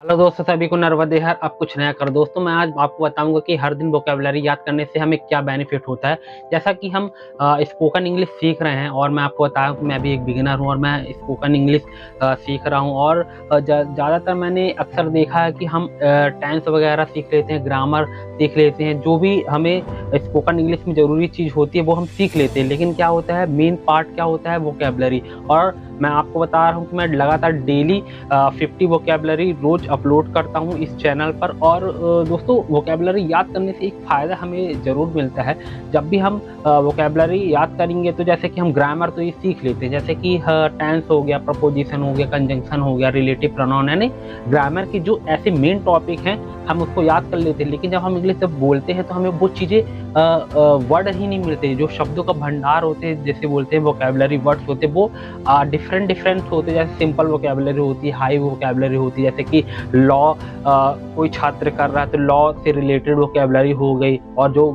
Hello दोस्तों, सभी को नर्मदे हर। अब कुछ नया कर दोस्तों, मैं आज आपको बताऊंगा कि हर दिन वोकेबलरी याद करने से हमें क्या बेनिफिट होता है। जैसा कि हम स्पोकन इंग्लिश सीख रहे हैं और मैं आपको बताया कि मैं भी एक बिगिनर हूं और मैं स्पोकन इंग्लिश सीख रहा हूं। और ज़्यादातर मैंने अक्सर देखा है कि हम टेंस वगैरह सीख लेते हैं, ग्रामर सीख लेते हैं, जो भी हमें स्पोकन इंग्लिश में ज़रूरी चीज़ होती है वो हम सीख लेते हैं। लेकिन क्या होता है, मेन पार्ट क्या होता है, वोकेबलरी। और मैं आपको बता रहा हूँ कि मैं लगातार डेली 50 वोकेबलरी रोज अपलोड करता हूँ इस चैनल पर। और दोस्तों, वोकेबलरी याद करने से एक फ़ायदा हमें ज़रूर मिलता है। जब भी हम वोकेबलरी याद करेंगे तो जैसे कि हम ग्रामर तो ये सीख लेते हैं, जैसे कि टेंस हो गया, प्रपोजिशन हो गया, कंजंक्शन हो गया, रिलेटिव प्रोनाउन, यानी ग्रामर की जो ऐसे मेन टॉपिक हैं हम उसको याद कर लेते हैं। लेकिन जब हम इंग्लिश जब बोलते हैं तो हमें वो चीज़ें वर्ड ही नहीं मिलते, जो शब्दों का भंडार होते हैं, जैसे बोलते हैं वोकेबलरी वर्ड्स होते हैं, वो डिफरेंट डिफरेंट होते हैं। जैसे सिंपल वोकेबलरी होती है, हाई वोकेबलरी होती है, जैसे कि लॉ कोई छात्र कर रहा है तो लॉ से रिलेटेड वोकेबलरी हो गई, और जो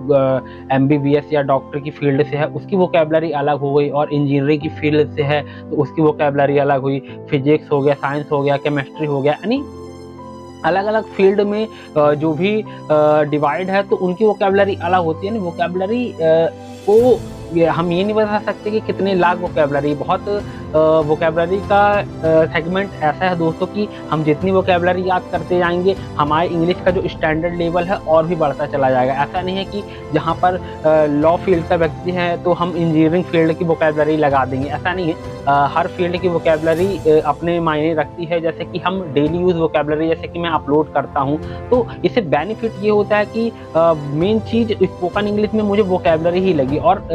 एमबीबीएस या डॉक्टर की फील्ड से है उसकी वोकेबलरी अलग हो गई, और इंजीनियरिंग की फील्ड से है तो उसकी वोकेबलरी अलग हुई। फिजिक्स हो गया, साइंस हो गया, केमिस्ट्री हो गया, यानी अलग अलग फील्ड में जो भी डिवाइड है तो उनकी वोकेबलरी अलग होती है। वोकेबलरी को हम ये नहीं बता सकते कि कितने लाख वोकेबलरी, बहुत वोकेबलरी का सेगमेंट ऐसा है दोस्तों कि हम जितनी वोकेबलरी याद करते जाएंगे हमारे इंग्लिश का जो स्टैंडर्ड लेवल है और भी बढ़ता चला जाएगा। ऐसा नहीं है कि जहाँ पर लॉ फील्ड का व्यक्ति है तो हम इंजीनियरिंग फील्ड की वोकेबलरी लगा देंगे, ऐसा नहीं है। हर फील्ड की वोकेबलरी अपने मायने रखती है। जैसे कि हम डेली यूज वोकेबलरी जैसे कि मैं अपलोड करता हूँ तो इससे बेनिफिट ये होता है कि मेन चीज़ स्पोकन इंग्लिश में मुझे वोकेबलरी ही लगी। और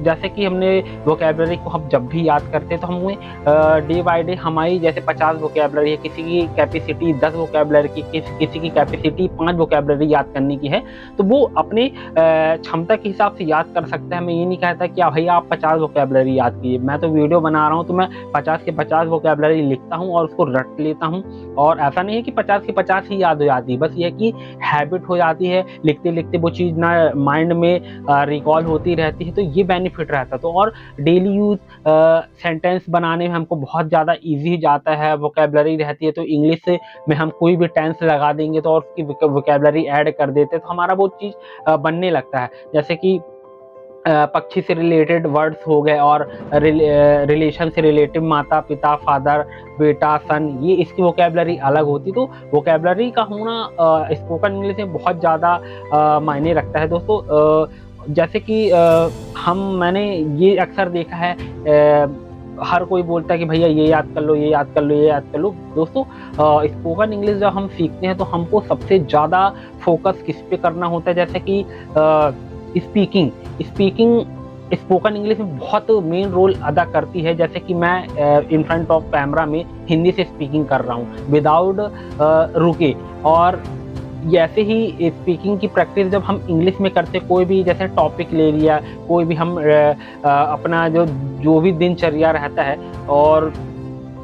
जैसे कि हमने वोकेबलरी को हम जब भी याद करते हैं तो हमें डे बाय डे हमारी जैसे 50 वोकेबलरी है, किसी की कैपेसिटी 10 वोकेबलरी की, किसी की कैपेसिटी 5 वोकेबलरी याद करने की है, तो वो अपने क्षमता के हिसाब से याद कर सकता है। मैं ये नहीं कहता कि भैया आप 50 वोकेबलरी याद कीजिए। मैं तो वीडियो बना रहा हूँ तो मैं 50 के 50 वोकेबलरी लिखता हूँ और उसको रट लेता हूँ। और ऐसा नहीं है कि 50 के 50 ही याद हो जाती है, बस ये है कि हैबिट हो जाती है, लिखते लिखते वो चीज़ ना माइंड में रिकॉल होती रहती है, तो ये बेनिफिट रहता है। तो और डेली यूज सेंटेंस बनाने में हमको बहुत ज़्यादा इजी जाता है, वोकेबलरी रहती है तो इंग्लिश में हम कोई भी टेंस लगा देंगे तो और उसकी वोकेबलरी ऐड कर देते हैं तो हमारा वो चीज़ बनने लगता है। जैसे कि पक्षी से रिलेटेड वर्ड्स हो गए, और रिलेशन से रिलेटिव माता पिता, फादर, बेटा, सन, ये इसकी वोकेबलरी अलग होती। तो वोकेबलरी का होना स्पोकन इंग्लिश में बहुत ज़्यादा मायने रखता है दोस्तों। जैसे कि मैंने ये अक्सर देखा है, हर कोई बोलता है कि भैया ये याद कर लो, ये याद कर लो, ये याद कर लो। दोस्तों, स्पोकन इंग्लिश जब हम सीखते हैं तो हमको सबसे ज़्यादा फोकस किस पे करना होता है, जैसे कि स्पीकिंग स्पीकिग स्पोकन इंग्लिश में बहुत मेन रोल अदा करती है। जैसे कि मैं इन फ्रंट ऑफ कैमरा में हिंदी से स्पीकिंग कर रहा हूँ विदाउट रुके। और ऐसे ही स्पीकिंग की प्रैक्टिस जब हम इंग्लिश में करते, कोई भी जैसे टॉपिक ले लिया, कोई भी हम अपना जो भी दिनचर्या रहता है, और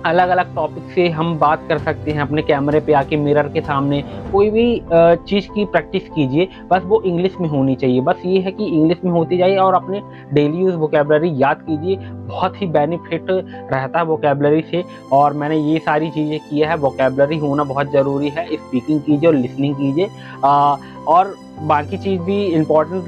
अलग अलग टॉपिक से हम बात कर सकते हैं अपने कैमरे पे आके, मिरर के सामने। कोई भी चीज़ की प्रैक्टिस कीजिए, बस वो इंग्लिश में होनी चाहिए। बस ये है कि इंग्लिश में होती जाए और अपने डेली यूज वोकेबलरी याद कीजिए, बहुत ही बेनिफिट रहता है वोकेबलरी से। और मैंने ये सारी चीज़ें की है, वोकेबलरी होना बहुत ज़रूरी है। स्पीकिंग कीजिए और लिसनिंग कीजिए, और बाकी चीज़ भी इम्पोर्टेंट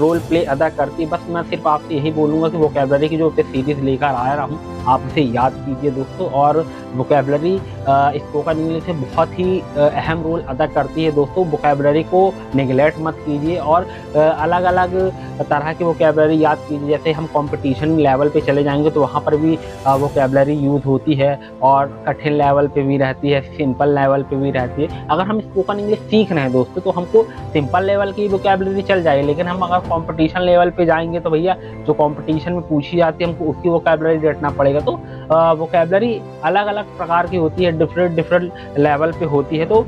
रोल प्ले अदा करती है। बस मैं सिर्फ आपसे यही बोलूँगा कि वोकेबलरी की जो सीरीज़ लेकर आ रहा हूँ आप उसे याद कीजिए दोस्तों। और वोकेबलरी स्पोकन इंग्लिश में बहुत ही अहम रोल अदा करती है दोस्तों। वोकेबलरी को नेगलेक्ट मत कीजिए, और अलग अलग तरह की वोकेबलरी याद कीजिए। जैसे हम कंपटीशन लेवल पे चले जाएंगे तो वहाँ पर भी वोकेबलरी यूज़ होती है, और कठिन लेवल पे भी रहती है, सिंपल लेवल पे भी रहती है। अगर हम स्पोकन इंग्लिश सीख रहे हैं दोस्तों तो हमको सिंपल लेवल की वोकेबलरी चल जाएगी, लेकिन हम अगर कंपटीशन लेवल पे जाएंगे तो भैया जो कंपटीशन में पूछी जाती है हमको उसकी वोकेबलरी रटना पड़ेगा। तो वोकेबलरी अलग अलग प्रकार की होती है, डिफरेंट डिफरेंट लेवल पे होती है। तो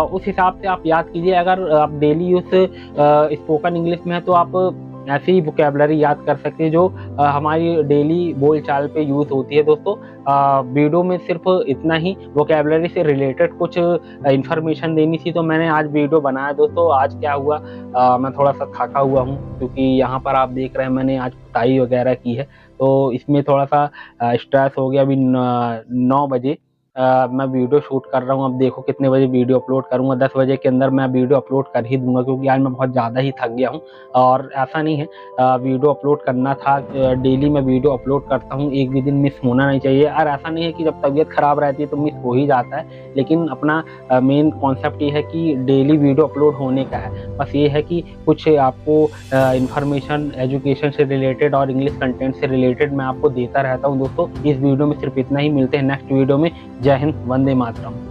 उस हिसाब से आप याद कीजिए। अगर आप डेली यूज स्पोकन इंग्लिश में है तो आप ऐसी ही वोकेबलरी याद कर सकते हैं जो हमारी डेली बोलचाल पे यूज़ होती है दोस्तों। वीडियो में सिर्फ इतना ही वोकेबलरी से रिलेटेड कुछ इन्फॉर्मेशन देनी थी तो मैंने आज वीडियो बनाया दोस्तों। आज क्या हुआ, मैं थोड़ा सा थका हुआ हूँ, क्योंकि यहाँ पर आप देख रहे हैं मैंने आज पुताई वगैरह की है, तो इसमें थोड़ा सा स्ट्रेस हो गया। अभी 9 बजे मैं वीडियो शूट कर रहा हूँ। अब देखो कितने बजे वीडियो अपलोड करूँगा, 10 बजे के अंदर मैं वीडियो अपलोड कर ही दूँगा, क्योंकि आज मैं बहुत ज़्यादा ही थक गया हूँ। और ऐसा नहीं है, वीडियो अपलोड करना था, डेली मैं वीडियो अपलोड करता हूँ, एक भी दिन मिस होना नहीं चाहिए। और ऐसा नहीं है कि जब तबीयत ख़राब रहती है तो मिस हो ही जाता है, लेकिन अपना मेन कॉन्सेप्ट ये है कि डेली वीडियो अपलोड होने का है। बस ये है कि कुछ आपको इन्फॉर्मेशन एजुकेशन से रिलेटेड और इंग्लिश कंटेंट से रिलेटेड मैं आपको देता रहता हूँ दोस्तों। इस वीडियो में सिर्फ इतना ही, मिलते हैं नेक्स्ट वीडियो में। जय हिंद, वंदे मातरम।